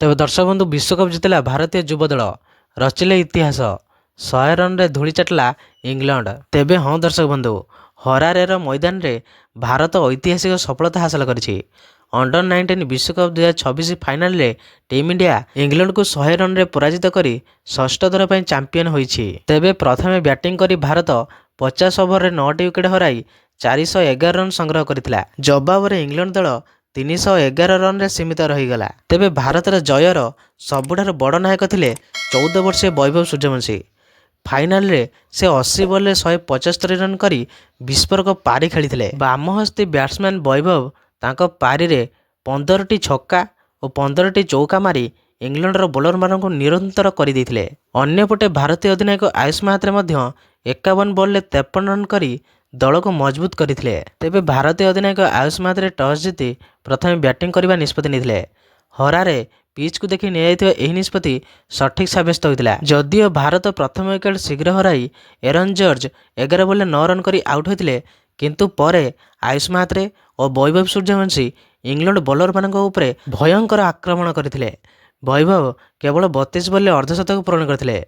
ତେବେ ଦର୍ଶକ ବନ୍ଧୁ ବିଶ୍ୱକପ୍ ଜିତିଲା ଭାରତୀୟ ଯୁବ ଦଳ, ରଚିଲେ ଇତିହାସ, 100 ରନ୍ରେ ଧୂଳି ଚାଟିଲା ଇଂଲଣ୍ଡ। ତେବେ ହଁ ଦର୍ଶକ ବନ୍ଧୁ, ହରାରେର ମଇଦାନରେ ଭାରତ ଐତିହାସିକ ସଫଳତା ହାସଲ କରିଛି। ଅଣ୍ଡର-19 ବିଶ୍ୱକପ୍ 2026 ଫାଇନାଲରେ ଟିମ୍ ଇଣ୍ଡିଆ ଇଂଲଣ୍ଡକୁ 100 ରନ୍ରେ ପରାଜିତ କରି ଷଷ୍ଠ ଥର ପାଇଁ ଚାମ୍ପିୟନ ହୋଇଛି। ତେବେ ପ୍ରଥମେ ବ୍ୟାଟିଂ କରି ଭାରତ 50 ଓଭରରେ 9ଟି ୱିକେଟ୍ ହରାଇ 411 ରନ୍ ସଂଗ୍ରହ କରିଥିଲା। ଜବାବରେ ଇଂଲଣ୍ଡ ଦଳ 311 ରନ୍ରେ ସୀମିତ ରହିଗଲା। ତେବେ ଭାରତର ଜୟର ସବୁଠାରୁ ବଡ଼ ନାୟକ ଥିଲେ 14 ବର୍ଷୀୟ ବୈଭବ ସୂର୍ଯ୍ୟବଂଶୀ। ଫାଇନାଲରେ ସେ 80 ବଲ୍ରେ 175 ରନ୍ କରି ବିସ୍ଫୋରକ ପାରି ଖେଳିଥିଲେ। ବାମହସ୍ତୀ ବ୍ୟାଟ୍ସମ୍ୟାନ୍ ବୈଭବ ତାଙ୍କ ପାରିରେ 15ଟି ଛକା ଓ 15ଟି ଚୌକା ମାରି ଇଂଲଣ୍ଡର ବୋଲରମାନଙ୍କୁ ନିରନ୍ତର କରିଦେଇଥିଲେ। ଅନ୍ୟପଟେ ଭାରତୀୟ ଅଧିନାୟକ ଆୟୁଷ ମାହାତ୍ରେ ମଧ୍ୟ 51 ବଲ୍ରେ 53 ରନ୍ କରି ଦଳକୁ ମଜବୁତ କରିଥିଲେ। ତେବେ ଭାରତୀୟ ଅଧିନାୟକ ଆୟୁଷ ମାହାତ୍ରେ ଟସ୍ ଜିତି ପ୍ରଥମେ ବ୍ୟାଟିଂ କରିବା ନିଷ୍ପତ୍ତି ନେଇଥିଲେ। ହରାରେ ପିଚ୍କୁ ଦେଖି ନିଆଯାଇଥିବା ଏହି ନିଷ୍ପତ୍ତି ସଠିକ୍ ସାବ୍ୟସ୍ତ ହୋଇଥିଲା। ଯଦିଓ ଭାରତ ପ୍ରଥମ ୱିକେଟ୍ ଶୀଘ୍ର ହରାଇ ଏରନ୍ ଜର୍ଜ 11 ବଲ୍ରେ 9 ରନ୍ କରି ଆଉଟ୍ ହୋଇଥିଲେ, କିନ୍ତୁ ପରେ ଆୟୁଷ ମାହାତ୍ରେ ଓ ବୈଭବ ସୂର୍ଯ୍ୟବଂଶୀ ଇଂଲଣ୍ଡ ବୋଲରମାନଙ୍କ ଉପରେ ଭୟଙ୍କର ଆକ୍ରମଣ କରିଥିଲେ। ବୈଭବ କେବଳ 32 ବଲ୍ରେ ଅର୍ଦ୍ଧଶତକ ପୂରଣ କରିଥିଲେ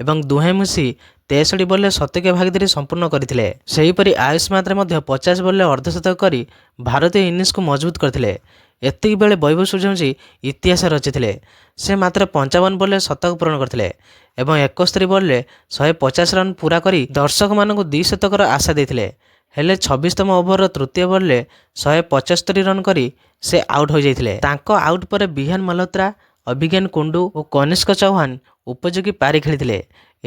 ଏବଂ ଦୁହେଁ ମିଶି 63 ବଲ୍ରେ ଶତକୀୟ ଭାଗିଦାରୀ ସମ୍ପୂର୍ଣ୍ଣ କରିଥିଲେ। ସେହିପରି ଆୟୁଷ ମାହାତ୍ରେ ମଧ୍ୟ 50 ବଲ୍ରେ ଅର୍ଦ୍ଧଶତକ କରି ଭାରତୀୟ ଇନିଂସକୁ ମଜବୁତ କରିଥିଲେ। ଏତିକି ବେଳେ ବୈଭବ ସୂର୍ଯ୍ୟବଂଶୀ ଇତିହାସ ରଚିଥିଲେ। ସେ ମାତ୍ର 55 ବଲ୍ରେ ଶତକ ପୂରଣ କରିଥିଲେ ଏବଂ 71 ବଲ୍ରେ 150 ରନ୍ ପୁରା କରି ଦର୍ଶକମାନଙ୍କୁ ଦ୍ୱିଶତକର ଆଶା ଦେଇଥିଲେ। ହେଲେ 26ତମ ଓଭରର ତୃତୀୟ ବଲ୍ରେ 175 ରନ୍ କରି ସେ ଆଉଟ୍ ହୋଇଯାଇଥିଲେ। ତାଙ୍କ ଆଉଟ୍ ପରେ ବିହାନ ମଲ୍ହୋତ୍ରା, ଅଭିଜ୍ଞାନ କୁଣ୍ଡୁ ଓ କନିଷ୍କ ଚୌହାନ ଉପଯୋଗୀ ପାରି ଖେଳିଥିଲେ।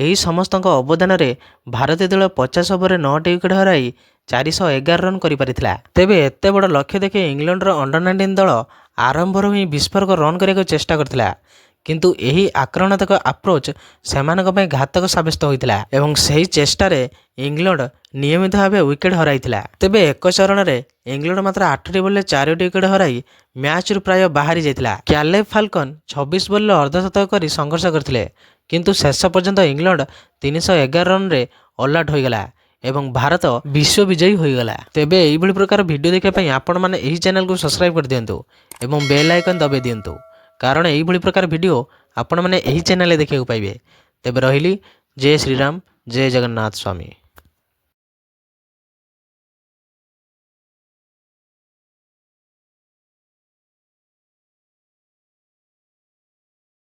ଏହି ସମସ୍ତଙ୍କ ଅବଦାନରେ ଭାରତୀୟ ଦଳ 50 ଓଭରରେ 9ଟି ୱିକେଟ୍ ହରାଇ 411 ରନ୍ କରିପାରିଥିଲା। ତେବେ ଏତେ ବଡ଼ ଲକ୍ଷ୍ୟ ଦେଖି ଇଂଲଣ୍ଡର ଅଣ୍ଡର-19 ଦଳ ଆରମ୍ଭରୁ ହିଁ ବିସ୍ଫୋରକ ରନ୍ କରିବାକୁ ଚେଷ୍ଟା କରିଥିଲା, କିନ୍ତୁ ଏହି ଆକ୍ରମଣାତ୍ମକ ଆପ୍ରୋଚ୍ ସେମାନଙ୍କ ପାଇଁ ଘାତକ ସାବ୍ୟସ୍ତ ହୋଇଥିଲା ଏବଂ ସେହି ଚେଷ୍ଟାରେ ଇଂଲଣ୍ଡ ନିୟମିତ ଭାବେ ୱିକେଟ୍ ହରାଇଥିଲା। ତେବେ ଏକ ଚରଣରେ ଇଂଲଣ୍ଡ ମାତ୍ର 8ଟି ବଲ୍ରେ 4ଟି ୱିକେଟ୍ ହରାଇ ମ୍ୟାଚ୍ରୁ ପ୍ରାୟ ବାହାରି ଯାଇଥିଲା। କ୍ୟାଲେବ ଫାଲ୍କନ 26 ବଲ୍ରେ ଅର୍ଦ୍ଧଶତକ କରି ସଂଘର୍ଷ କରିଥିଲେ, କିନ୍ତୁ ଶେଷ ପର୍ଯ୍ୟନ୍ତ ଇଂଲଣ୍ଡ 311 ରନ୍ରେ ଅଲ୍ଆଉଟ୍ ହୋଇଗଲା ଏବଂ ଭାରତ ବିଶ୍ୱ ବିଜୟୀ ହୋଇଗଲା। ତେବେ ଏଇଭଳି ପ୍ରକାର ଭିଡ଼ିଓ ଦେଖିବା ପାଇଁ ଆପଣମାନେ ଏହି ଚ୍ୟାନେଲକୁ ସବସ୍କ୍ରାଇବ୍ କରିଦିଅନ୍ତୁ ଏବଂ ବେଲ୍ ଆଇକନ୍ ଦବାଇ ଦିଅନ୍ତୁ, କାରଣ ଏଇଭଳି ପ୍ରକାର ଭିଡ଼ିଓ ଆପଣମାନେ ଏହି ଚ୍ୟାନେଲରେ ଦେଖିବାକୁ ପାଇବେ। ତେବେ ରହିଲି, ଜୟ ଶ୍ରୀରାମ, ଜୟ ଜଗନ୍ନାଥ ସ୍ୱାମୀ।